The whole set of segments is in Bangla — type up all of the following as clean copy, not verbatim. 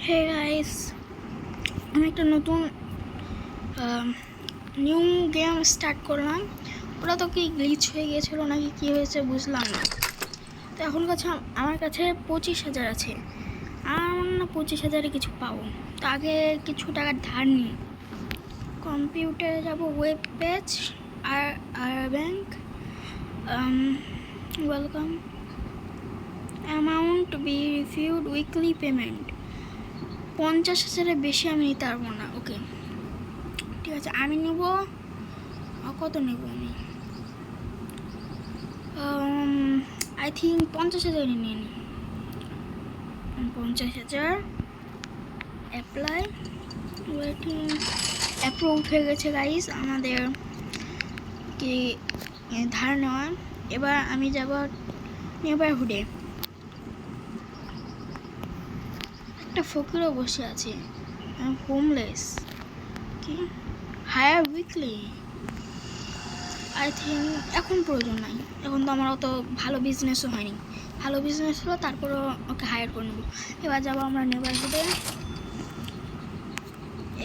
হে গাইস, আমি একটা নতুন নিউ গেম স্টার্ট করলাম। ওটা তো কি গ্লিচ হয়ে গিয়েছিলো নাকি কী হয়েছে বুঝলাম না। তো এখন আমার কাছে 25,000 আছে। আর না 25,000-এ কিছু পাবো, তো আগে কিছু টাকা ধার নিই। কম্পিউটারে যাব, ওয়েব পেজ আর bank, welcome, amount be refused, weekly payment. 50,000-এর বেশি আমি নিতে পারবো না। ওকে ঠিক আছে, আমি নেব। কত নেব আমি? আই থিঙ্ক 50,000 নিয়ে নিই। 50,000 অ্যাপ্লাই, ওয়েটিং, অ্যাপ্রুভ হয়ে গেছে গাইস আমাদের কি ধার নেওয়া। এবার আমি যাব নেবারহুডে। একটা ফকিরও বসে আছে, হোমলেস। কি হায়ার উইকলি? আই থিঙ্ক এখন প্রয়োজন নাই, এখন তো আমার অত ভালো বিজনেসও হয়নি। ভালো বিজনেস হলো তারপরও ওকে হায়ার করে নেবো। এবার যাবো আমরা নেবারহুডে।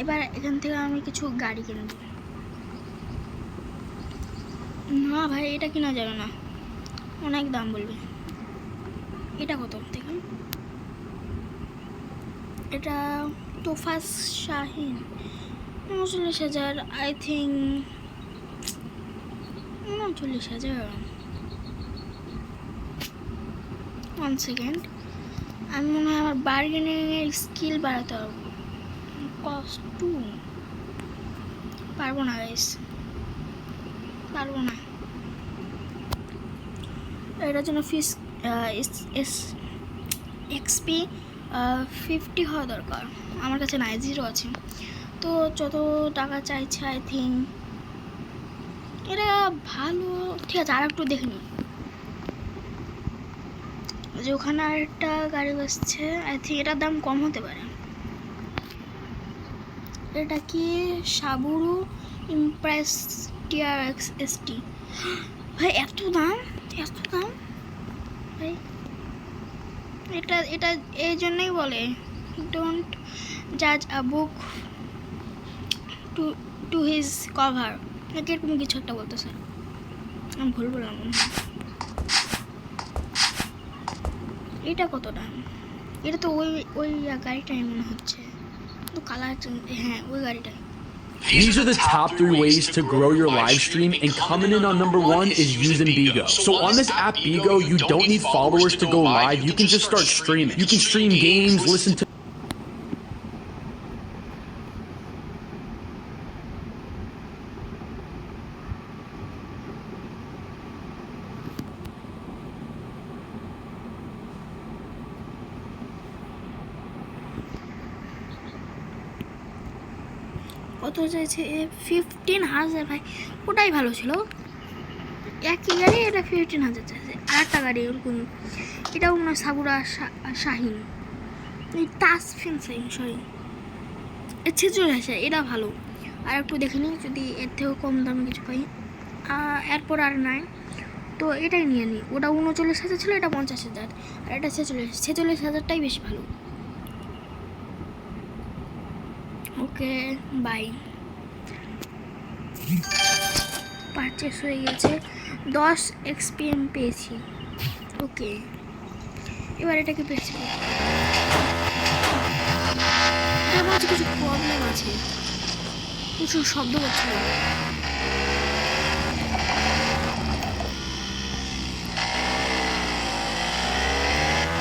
এবার এখান থেকে আমি কিছু গাড়ি কিনব। না ভাই, এটা কেনা যাবে না, অনেক দাম বলবে। এটা কত থেকে? এটা তোফাস শাহিন, 39,000। I think 39,000। 1 সেকেন্ড, আমি মনে হয় আমার বার্গেনিংয়ের স্কিল বাড়াতে পারবো। কস্ট টু পারবো না গাইস, পারবো না। এটার জন্য ফিস এক্সপি 50 হওয়া দরকার। আমার কাছে নাই, 0 আছে। তো যত টাকা চাইছে আই থিঙ্ক এটা ভালো। ঠিক আছে, আর একটু দেখে নিই যে ওখানে আরেকটা গাড়ি বসছে। আই থিঙ্ক এটার দাম কম হতে পারে। এটা কি? সাবুরু ইমপ্রেস TRX ST। ভাই এত দাম, এত দাম ভাই! এটা এটা এই জন্যই বলে ডোন্ট জাজ আ book to to his cover, নাকি এরকম কিছু একটা বলতেছে। আমি ভুল বললাম মনে হয়। এটা কত দাম? এটা তো ওই গাড়িটাই মনে হচ্ছে, তো কালার। হ্যাঁ, ওই গাড়িটাই। These are the top 3 ways to grow your live stream, and coming in on number 1 is using Bigo. So on this app Bigo, you don't need followers to go live. You can just start streaming. You can stream games, listen to কত চাইছে? 15,000 ভাই, ওটাই ভালো ছিল। একই গাড়ি, এটা 15,000 চাইছে। আর একটা গাড়ি ওরকম, এটাও মনে হয় সাবুরা শাহিন, এই তাসফিন শাহিন, সরি। এর 46,000, এটা ভালো। আর একটু দেখে নিই যদি এর থেকেও কম দামে কিছু পাই। এরপর আর নাই, তো এটাই নিয়ে নিই। ওটা 39,000 ছিল, এটা 50,000, আর এটা 46,000টাই বেশি ভালো। Okay bye. পারচেস হয়ে গেছে, 10 XPM পেয়েছি। ওকে, এবার এটাকে পেয়েছি। এটার মধ্যে কিছু প্রবলেম আছে, কিছু শব্দ করছিল।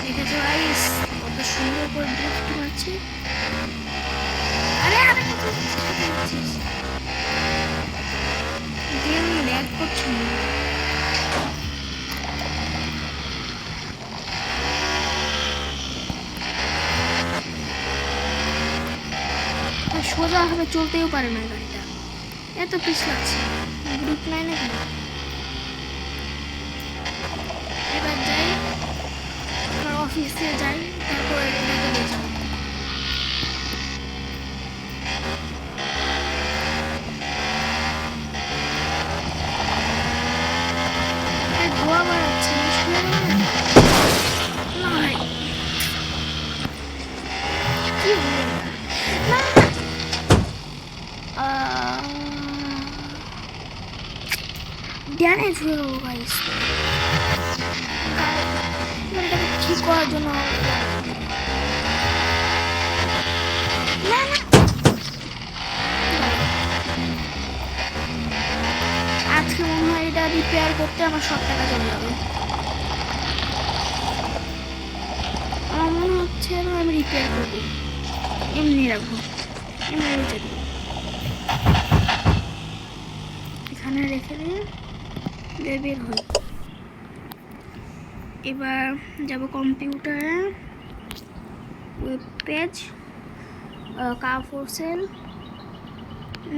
দেখেছো গাইস কত সুন্দর করে ড্রিফট মারছে। আরে আরে কত করছিস? গেম ল্যাগ করছে না। সোজাভাবে চলতেও পারে না গাড়িটা, এত পিছ লাগছে। গ্রুপ নাই নাকি? এবার যাই, আমার অফিসে যাই, তারপরে এটাকে বেচাবো। ধোয়া বাড়াচ্ছে না ভাই, কি এখানে ছুঁয়ে দেবো গাইস। এটাকে ঠিক করার জন্য না না আজকে মনে হয় এটা রিপেয়ার করতে আমার সব টাকা চলে যাবে। আমার মনে হচ্ছে আমি রিপেয়ার করবো, এমনি রাখবো, এমনি রেখে দেবো, এখানে রেখে দিয়ে বের হই। এবার যাব কম্পিউটারে, web page, car for sale,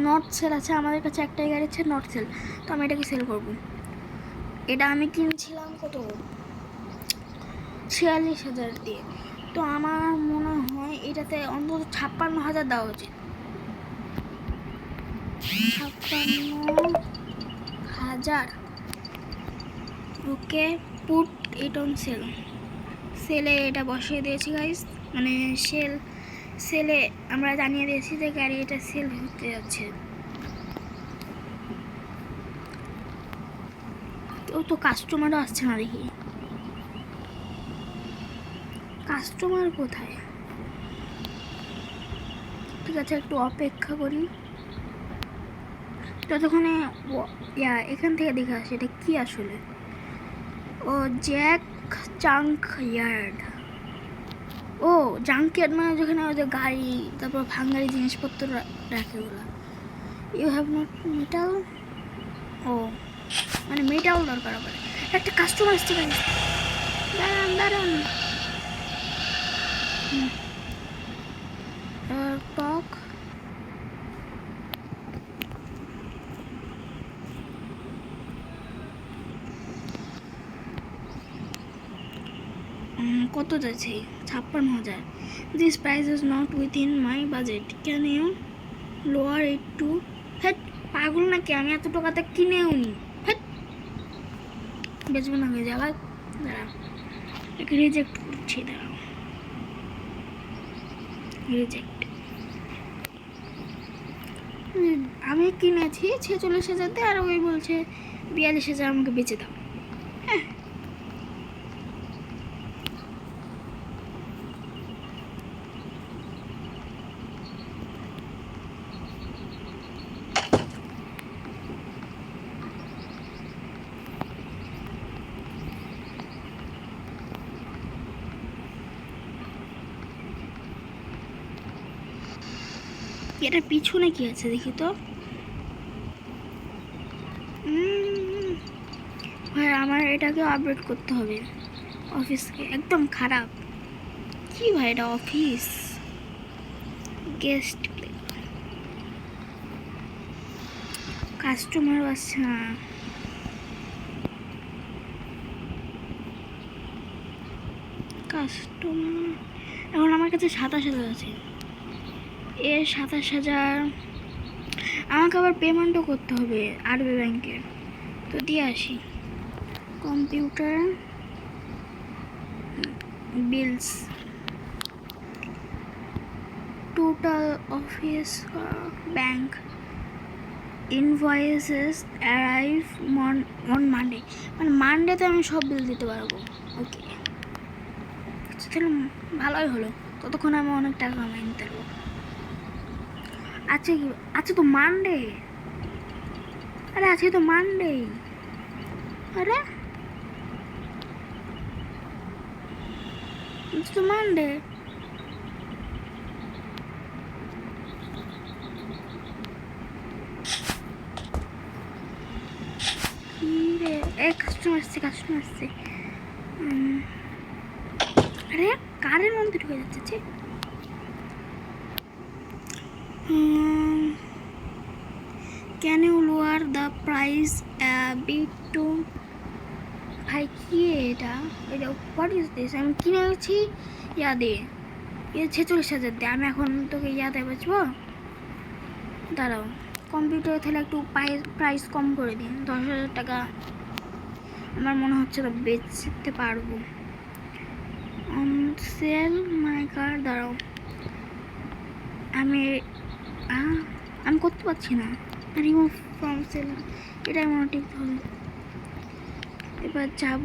not sale আছে আমাদের কাছে, একটাই গাড়ি আছে নট সেল, তো আমি এটাকে সেল করব। এটা আমি কিনছিলাম কত 46,000 দিয়ে, তো আমার মনে হয় এটাতে অন্তত 56,000 দেওয়া উচিত। 56,000 ওকে, পুট ইট অন সেল। সেলে এটা বসিয়ে দিয়েছি গাইস, মানে সেলে আমরা জানিয়ে দিয়েছি যে গাড়ি এটা সেল হতে যাচ্ছে। তো কাস্টমারও আসছে না দেখি, কাস্টমার কোথায়? ঠিক আছে একটু অপেক্ষা করি ততক্ষণে। এখান থেকে দেখে আসি এটা কি আসলে। ও জ্যাক জাঙ্ক ইয়ার্ড, ও জাঙ্ক ইয়ার্ড মানে যেখানে ওদের গাড়ি তারপর ভাঙারি জিনিসপত্র রাখে ওগুলো। ইউ হ্যাভ নট মেটাল, ও মানে মেটাল দরকার হবে। একটা কাস্টমার আসছে ভাই, দাঁড়ান দাঁড়ান। টক কত যাচ্ছে? 56,000। This price is not within my budget, can you lower it to? হ্যাট পাগল নাকি, আমি এত টাকাতে কিনেও নি। হ্যাট বেচবো না হয়ে যাবে। দাঁড়াও একে রিজেক্ট করছি, দাঁড়াও রিজেক্ট। আমি কিনেছি 46,000 দিয়ে, আর ওই বলছে 42,000 আমাকে বেচে দাও। হ্যাঁ এটার পিছনে কি আছে দেখি তো। ভাই আমার এটাকে আপডেট করতে হবে, অফিসকে একদম খারাপ। কি ভাই এটা অফিস গেস্ট, কাস্টমার আসছে না। কাস্টমার এখন আমার কাছে 27,000 আছে, এর 27,000 আমাকে আবার পেমেন্টও করতে হবে আরবি ব্যাংকের, তো দিয়ে আসি। Computer bills, total office bank invoices arrive on Monday, মানে মানডেতে আমি সব বিল দিতে পারবো। ওকে তাহলে ভালোই হলো, ততক্ষণ আমি অনেক টাকা কামাই নিতে পারবো। আচ্ছা কি, আচ্ছা তো মানডে, আরে আজকে তো মানডে, আরে তো মানডে। কাস্টমার আসছে। আরে কারের মধ্যে ঢুকে যাচ্ছে। Can you lower the price bit to? ভাই কি এটা, এটা হোয়াট ইজ দিস? আমি কিনে গেছি ইয়াদে, 46,000 দিয়ে, আমি এখন তোকে ইয়াদে বেচবো। দাঁড়াও কম্পিউটারে তাহলে একটু প্রাইস কম করে দিন, 10,000 টাকা আমার মনে হচ্ছে তো বেচতে পারবো। সেল মাই কার, দাঁড়াও আমি করতে পারছি না। রিমুভ ফ্রম সেল, এটাই মনে ঠিক হবে। এবার যাব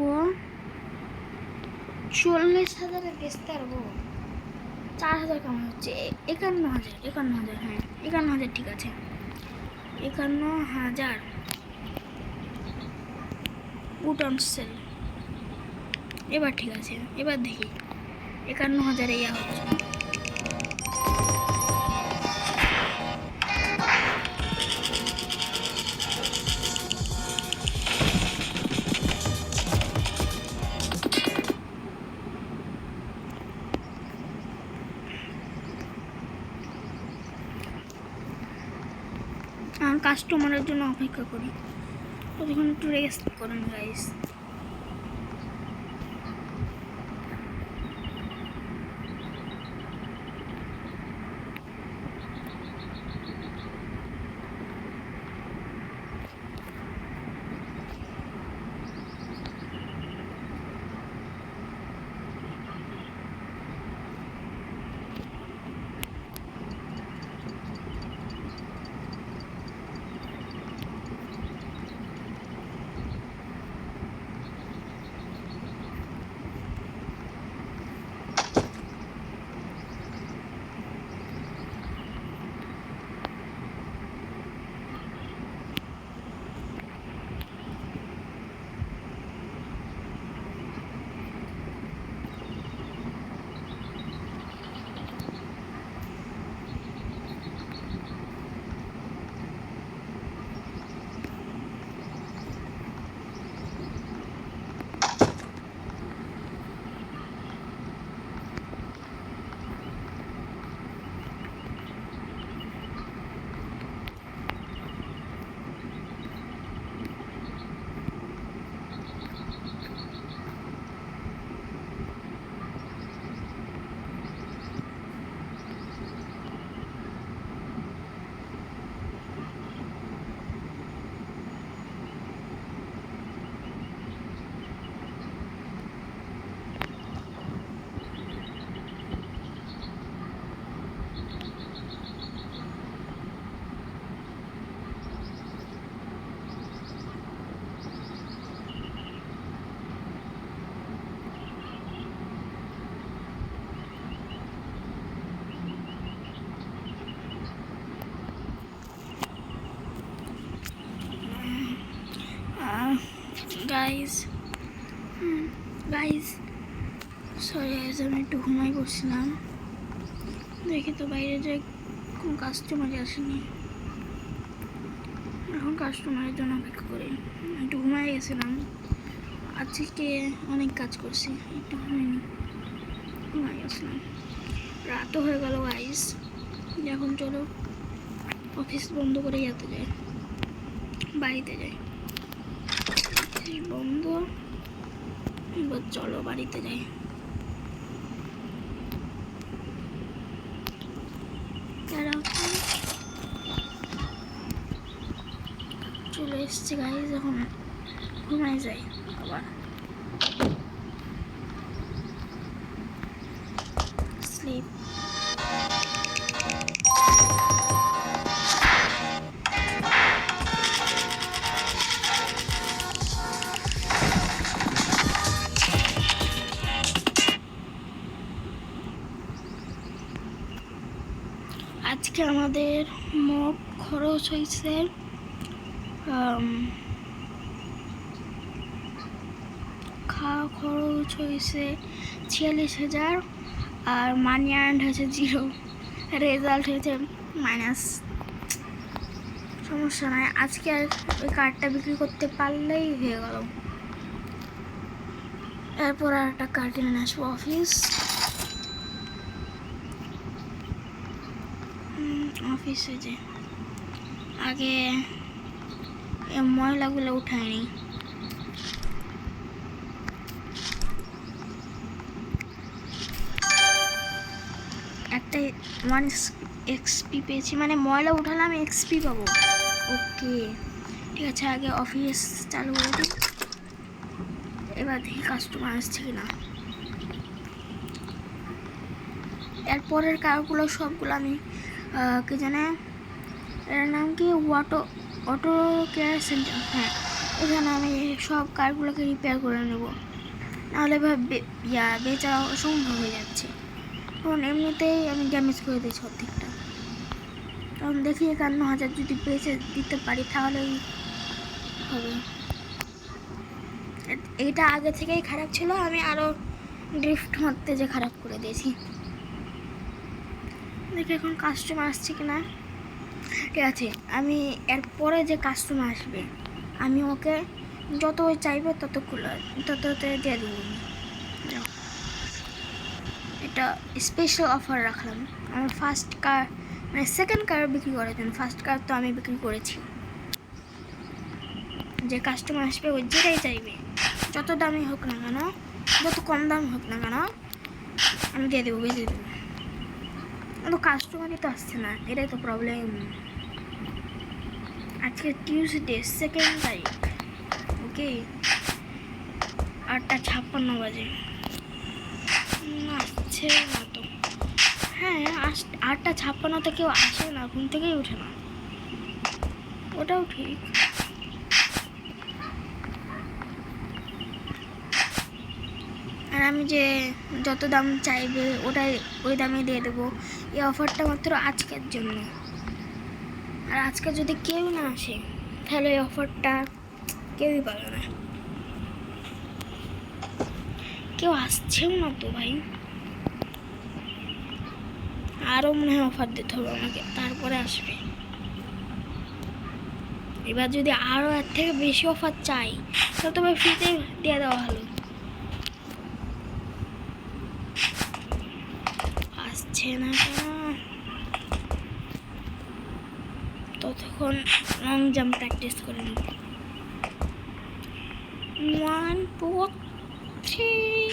40,000 বেচতে পারবো। 4,000 কেমন হচ্ছে? 51,000 হ্যাঁ 51,000 ঠিক আছে। 51,000 পুট অন সেল। এবার ঠিক আছে, এবার দেখি 51,000 ইয়া হচ্ছে। কাস্টমারের জন্য অপেক্ষা করি, ততক্ষণ একটু রেস্ট করুন গাইস। গাইস সরি গাইস, আমি একটু ঘুমাই পড়ছিলাম। দেখি তো বাইরে যে কোনো কাস্টমারই আসেনি, এখন কাস্টমারের জন্য অপেক্ষা করি। একটু ঘুমাই গেছিলাম, আজকে অনেক কাজ করছি, একটু ঘুমাই গেছিলাম। রাতও হয়ে গেল গাইস, এখন চলো অফিস বন্ধ করে যেতে যাই, বাড়িতে যাই। বন্ধ, এবার চলো বাড়িতে যাই। চলে এসছি গাইজ, এখন ঘুমাই যাই আবার। স্লিপ। আজকে আমাদের মোট খরচ হয়েছে খাওয়া খরচ হয়েছে 46,000, আর মানি আর্ন হয়েছে 0, রেজাল্ট হয়েছে -। সমস্যা নাই, আজকে আর ওই কার্ডটা বিক্রি করতে পারলেই হয়ে গেল। এরপর আর একটা কার্ড কিনে আসবো অফিসে যে আগে ময়লাগুলো উঠায়নি। একটা 1 XP পেয়েছি, মানে ময়লা উঠালাম XP পাবো। ওকে ঠিক আছে, আগে অফিস চালু করে দিই, এবার দেখি কাস্টমার আসছে কিনা। এরপরের কারগুলো সবগুলো আমি কি জানে এর নাম কি, অটো কেয়ার সেন্টার, হ্যাঁ এখানে আমি সব কারগুলোকে রিপেয়ার করে নেব, নাহলে বেচা অসম্ভব হয়ে যাচ্ছে। কারণ এমনিতেই আমি ড্যামেজ করে দিয়েছি অর্ধেকটা। কারণ দেখি 51,000 যদি বেচে দিতে পারি তাহলেই হবে। এটা আগে থেকেই খারাপ ছিল, আমি আরও ড্রিফট মারতে যে খারাপ করে দিয়েছি। দেখি এখন কাস্টমার আসছে কিনা। ঠিক আছে, আমি এরপরে যে কাস্টমার আসবে আমি ওকে যত চাইবে তততে দিয়ে দেবো। এটা স্পেশাল অফার রাখলাম আমার ফার্স্ট কার, মানে সেকেন্ড কার বিক্রি করার জন্য। ফার্স্ট কার তো আমি বিক্রি করেছি। যে কাস্টমার আসবে ওই যেটাই চাইবে, যত দামি হোক না কেন, যত কম দাম হোক না কেন, আমি দিয়ে দেবো, বেঁচে দেবো। কিন্তু কাস্টমারই তো আসছে না, এটাই তো প্রবলেম। আজকে টিউসডে 2 তারিখ, ওকে, 8:56 বাজে। আসছে না তো। হ্যাঁ, 8:56 কেউ আসে না, ঘুম থেকেই ওঠে না, ওটাও ঠিক। আর আমি যে যত দাম চাইবে ওই দামে দিয়ে দেবো। এই অফারটা মাত্র আজকের জন্য। আর আজকে যদি কেউ না আসে তাহলে এই অফারটা কেউই পাবে না। কেউ আসছেও না তো ভাই, আরও মনে হয় অফার দিতে হবে আমাকে, তারপরে আসবে। এবার যদি আরও এর থেকে বেশি অফার চাই তাহলে তবে ফ্রিতে দিয়ে দেওয়া ভালো। আসছে না কেন? ততক্ষণ লং জাম্প প্র্যাকটিস করে নেব। 1 2 3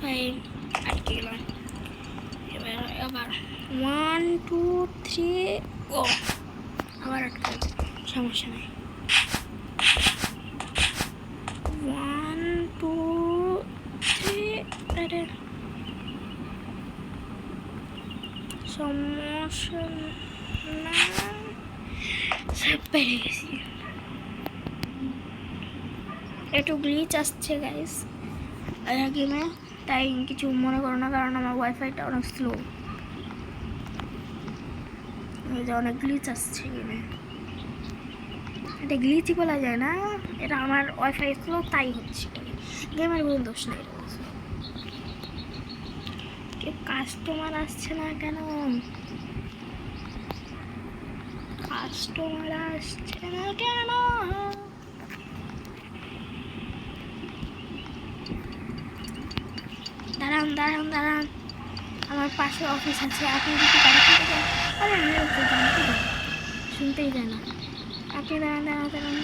ভাই আটকে গেলাম। এবার 1 2 3 ও আবার আটকে গেল, সমস্যা নেই। 1 2 3 সমস্যা না, সব পেরে গেছি। একটু গ্লিচ আসছে গাইস গেমে, তাই কিছু মনে করো না, কারণ আমার ওয়াইফাইটা অনেক স্লো, অনেক গ্লিচ আসছে গেমে। এটা গ্লিচই বলা যায় না, এটা আমার ওয়াইফাই স্লো তাই হচ্ছে, গেমের কোনো দোষ নেই। কেউ কাস্টমার আসছে না কেন? কাস্টমার আসছে না কেন? দাঁড়ান দাঁড়ান দাঁড়ান, আমার পাশে অফিস আছে, আপনি যদি বাড়িতে যান। আরে জানতে দেন, শুনতেই যায় না। আপনি দাঁড়ান দাঁড়ান দাঁড়ান,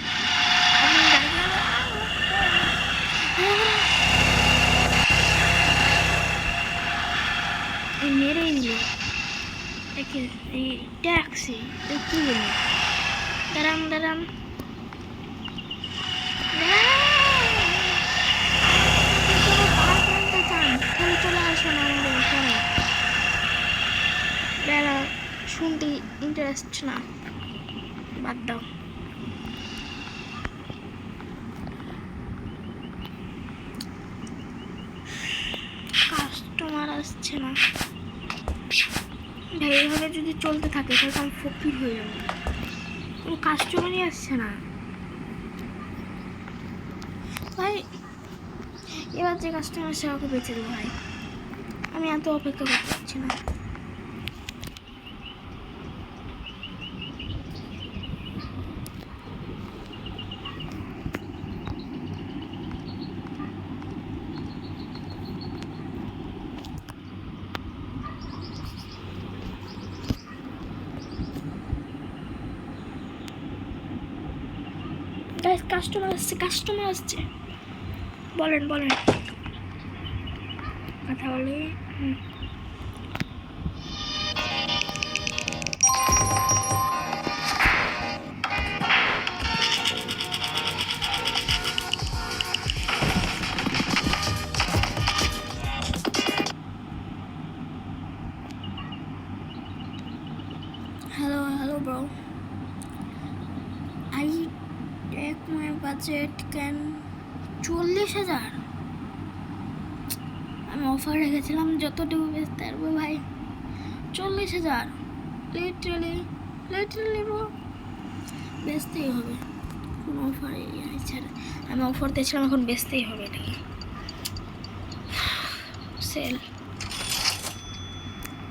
আপনি মেরেই নিল একে, এই ট্যাক্সি কি বলি। দাঁড়ান দাঁড়ান চলে আসুন আমাদের এখানে। বেলা শুনতে ইন্টারেস্ট না, বাদ দাও। কাস্টমার আসছে না ভাই, এইভাবে যদি চলতে থাকে তাহলে আমি ফকির হয়ে যাবো। কোনো কাস্টমারই আসছে না ভাই। এবার যে কাস্টমার আসছে আমাকে বেঁচে দেবো ভাই, আমি এত অপেক্ষা করতে পারছি না। কাস্টমার আসছে, বলেন বলেন, কথা বলে। Hello bro, I budget can 40,000। আমি অফার রেখেছিলাম যতটুকু বেচতে পারবো ভাই 40,000। লিটারালি বেচতেই হবে, কোনো অফার ছাড়া। আমি অফার দিয়েছিলাম, এখন বেচতেই হবে এটাকে। সেল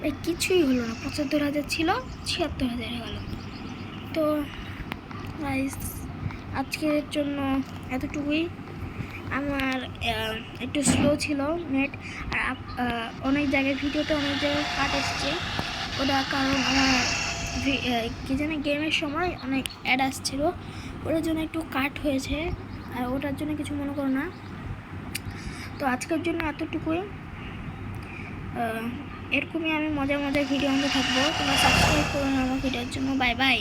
ভাই কিছুই হলো না, 75,000 ছিল 76,000 হয়ে গেল। তো গাইস আজকের জন্য এতটুকুই। আমার একটু স্লো ছিল নেট, আর অনেক জায়গায় ভিডিওতে অনেক জায়গায় কাট এসছে। ওটা কারণ আমার কি জানি গেমের সময় অনেক অ্যাড আসছিল, ওটার জন্য একটু কাট হয়েছে, আর ওটার জন্য কিছু মনে করো না। তো আজকের জন্য এতটুকুই। এরকমই আমি মজার ভিডিও আনতে থাকবো। তোমরা সাবস্ক্রাইব করো আমার ভিডিওর জন্য। Bye bye.